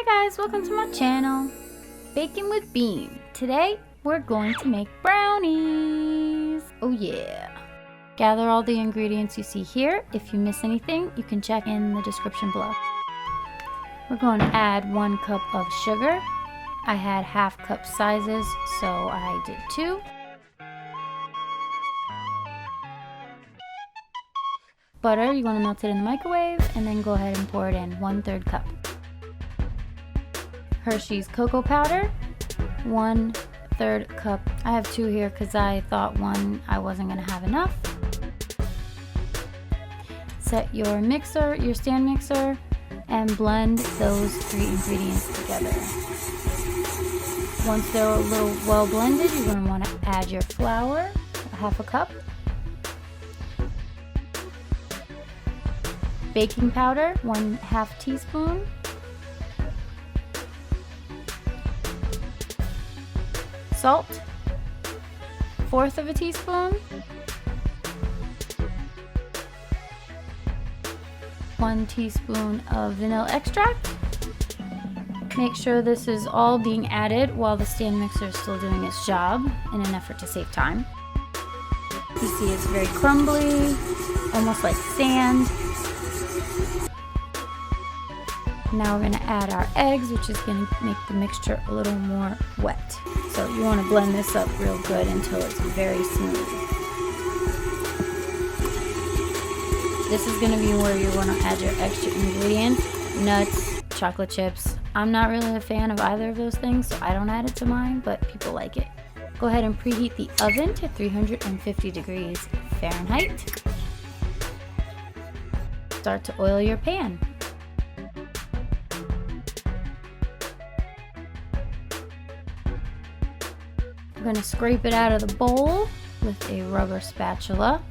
Hi guys, welcome to my channel, Baking with Bean. Today we're going to make brownies. Oh yeah. Gather all the ingredients you see here. If you miss anything, you can check in the description below. We're going to add 1 cup of sugar. I had half cup sizes, so I did 2. Butter, you want to melt it in the microwave and then go ahead and pour it in, 1/3 cup. Hershey's cocoa powder, 1/3 cup. I have 2 here because I thought one I wasn't going to have enough. Set your mixer, your stand mixer, and blend those 3 ingredients together. Once they're a little well blended, you're going to want to add your flour, 1/2 cup. Baking powder, 1/2 teaspoon. Salt, 1/4 teaspoon. 1 teaspoon of vanilla extract. Make sure this is all being added while the stand mixer is still doing its job in an effort to save time. You see it's very crumbly, almost like sand. Now we're going to add our eggs, which is going to make the mixture a little more wet. So you want to blend this up real good until it's very smooth. This is going to be where you want to add your extra ingredients, nuts, chocolate chips. I'm not really a fan of either of those things, so I don't add it to mine, but people like it. Go ahead and preheat the oven to 350 degrees Fahrenheit. Start to oil your pan. We're going to scrape it out of the bowl with a rubber spatula.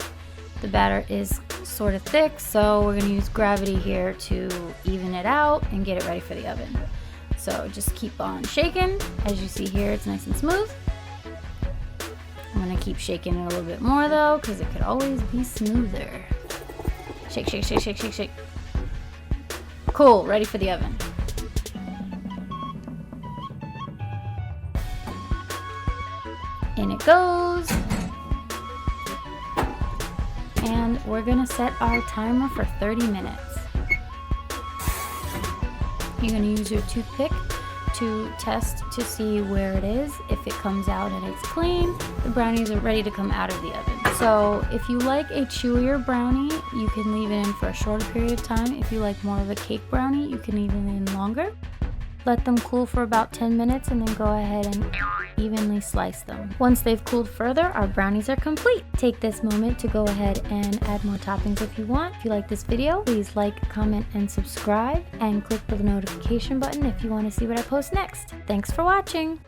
The batter is sort of thick, so we're going to use gravity here to even it out and get it ready for the oven. So just keep on shaking. As you see here, it's nice and smooth. I'm going to keep shaking it a little bit more though, because it could always be smoother. Shake, shake, shake, shake, shake, shake. Cool, ready for the oven. In it goes. And we're gonna set our timer for 30 minutes. You're gonna use your toothpick to test to see where it is. If it comes out and it's clean, the brownies are ready to come out of the oven. So if you like a chewier brownie, you can leave it in for a shorter period of time. If you like more of a cake brownie, you can leave it in longer. Let them cool for about 10 minutes and then go ahead and evenly slice them. Once they've cooled further, our brownies are complete. Take this moment to go ahead and add more toppings if you want. If you like this video, please like, comment, and subscribe, and click the notification button if you want to see what I post next. Thanks for watching!